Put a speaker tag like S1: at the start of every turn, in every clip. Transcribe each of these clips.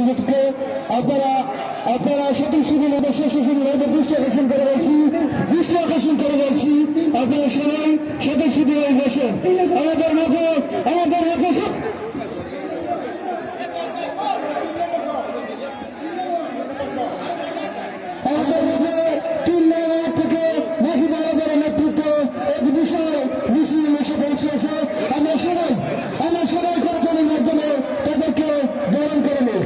S1: কেন্দ্রকে আপনারা সকল সুবিধা শেষ দৃষ্টি আকর্ষণ করে বলছি আপনারা সবাই সকল সুবিধা বসেন আমাদের মাঝে আমরা সবাই করতালির মাধ্যমে তাদেরকে বরণ করে নিই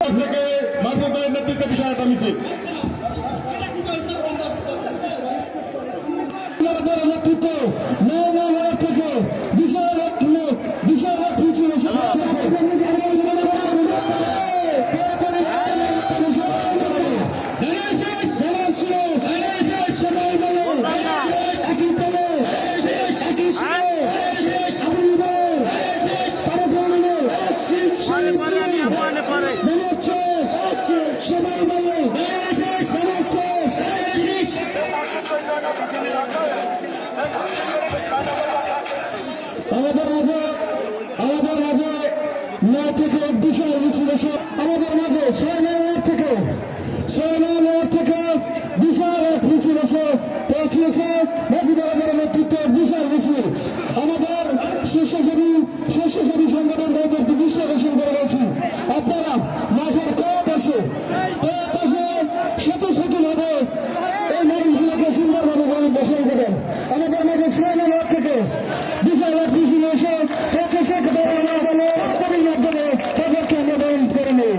S2: আপনাকে মাসুদ ভাইয়ের নেতৃত্বে বিশাল একটা মিছিল
S1: নেতৃত্ব থেকে বিশাল মিছিল আমাদের মাঝে না থেকে বিশাল মিছিল আমাদের মাঝে থেকে বিশাল এক মিছিল এসে পৌঁছিয়েছে মেজিবাজারের নেতৃত্বে বিশাল মিছিল আমাদের স্বেচ্ছাসেবী সংগঠন ভাইদেরকে দৃষ্টি আকর্ষণ করে রয়েছি আপনারা মাঠের কত আসে স্বতঃস্ফূর্তভাবে এই মানুষগুলোকে সুন্দরভাবে বসাই দেবেন আমাদের মাঝে সোনার থেকে বিশাল এক মিছিল এসে পৌঁছেছে মাধ্যমে তাদেরকে অনুদান করে নিই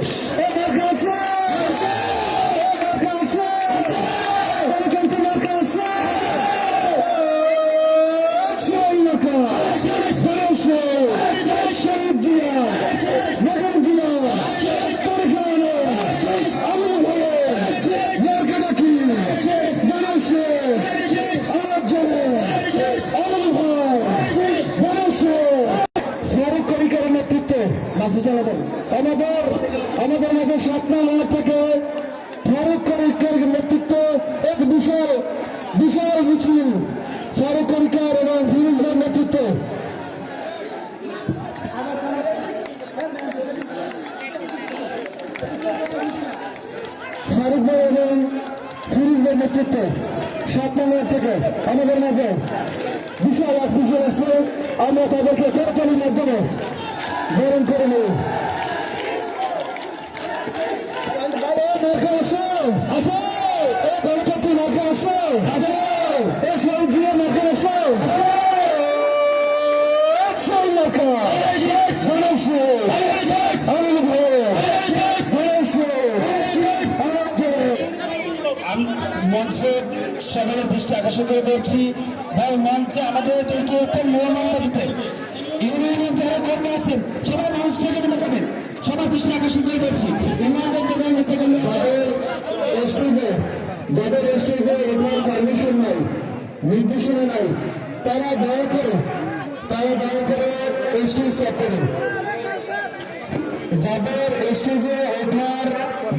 S1: আমাদের মাঝে 7 নম্বর থেকে ফারুক করিকার নেতৃত্ব এক বিশাল মিছিল ফারুক করিকার এবং ফিরোজের নেতৃত্ব ফারুক ভাই এবং ফিরোজের নেতৃত্বে 7 নম্বর থেকে আমাদের মাঝে বিশাল এক মিছিল আছে আমরা তাদেরকে করতালির মাধ্যমে বরণ করে নিই
S2: মঞ্চে সবাই দৃষ্টি আকর্ষণ করে বলছি ভাই মঞ্চে আমাদের মনোনন্দ দিতে ইউনিয়নের যারা কর্মী আছেন সবাই মঞ্চ থেকে নেমে যাবেন সবার দৃষ্টি আকর্ষণ করে বলছি ইউনিয়নের জায়গায় যাদের স্টেজে এবার পারমিশন নাই নির্দেশনা নাই তারা দয়া করে স্টেজ ত্যাগ করেন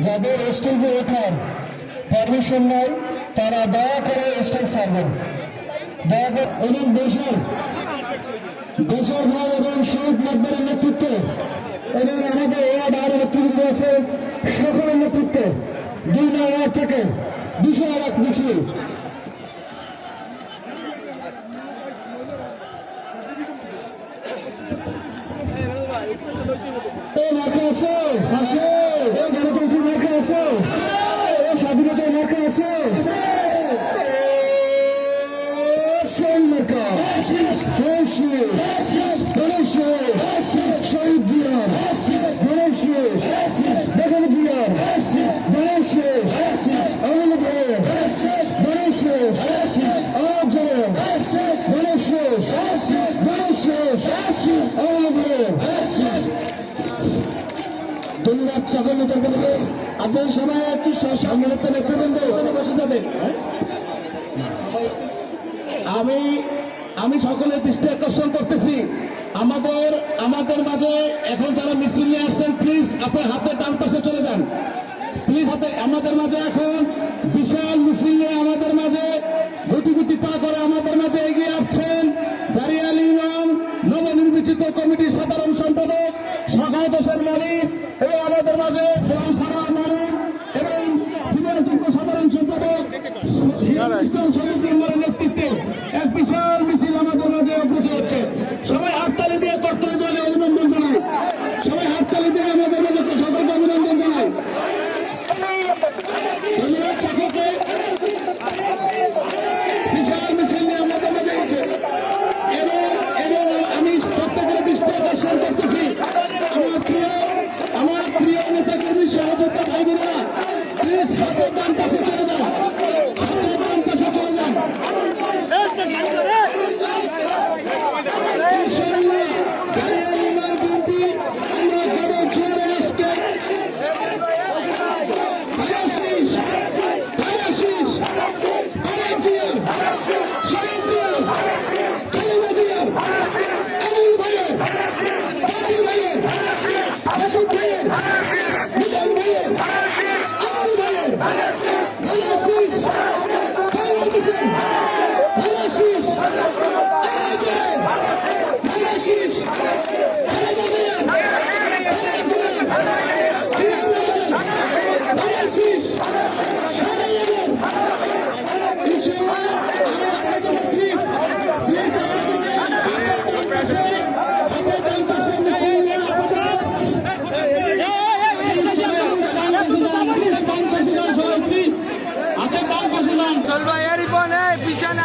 S2: যাদের স্টেজে ওঠার পারমিশন নাই তারা দয়া করে স্টেজ ছাড়বেন এবং দেশের ভাই এবং শহীদ মাকবরের নেতৃত্বে এবং আমাদের ওয়ার্ড আরো নেতৃত্ব আছে সকলের নেতৃত্বে 2 নম্বর থেকে বিশাল এক মিছিল গণতন্ত্রের মার্কা আছে স্বাধীনতার মার্কা আছে শহীদ জিয়ার বেগম জিয়ার আনন্দ ভাইয়ের ধন্যবাদ সকল নেতাকর্মীকে আপনার সবাই একটু সম্মানিত নেতৃবৃন্দ বসে যাবেন আমি সকলের দৃষ্টি আকর্ষণ করতেছি আমাদের মাঝে এখন যারা মিছিল নিয়ে আসছেন প্লিজ আপনার হাতের ডান পাশে চলে যান প্লিজ আমাদের মাঝে এখন বিশাল মিছিল নিয়ে আমাদের মাঝে
S1: গুটি গুটি পা করে আমাদের মাঝে এগিয়ে আসছেন দাঁড়িয়াল ইউনিয়ন নবনির্বাচিত কমিটির সাধারণ সম্পাদক স্বাগত শর্মানী এবং আমাদের মাঝে গোলাম সারা মানু এবং সিনিয়র যুগ্ম সাধারণ সম্পাদক ইসলাম সবুজ মেম্বারের নেতৃত্বে এক বিশাল মিছিল আমাদের মাঝে অগ্রসর হচ্ছে। সবাই হাততালি দিয়ে করতালি দিয়ে অভিনন্দন জানাই। সবাই হাততালি দিয়ে আমাদের মাঝে সকলকে অভিনন্দন জানাই। ধন্যবাদ সকলকে। বিশাল মিছিল নিয়ে আমাদের মাঝে আছে এবং আমি প্রত্যেকের দৃষ্টি আকর্ষণ করতেছি আমার প্রিয় নেতা কর্মী সহযোগিতা ভাই বোনেরা প্লিজ হাতের ডান পাশে চলে যান, হাতের ডান পাশে চলে যান। ইনশাআল্লাহ দাঁড়িয়াল ইউনিয়ন বিএনপি আমরা বড় জোরে আজকে
S3: চল ভাই এর পিছনে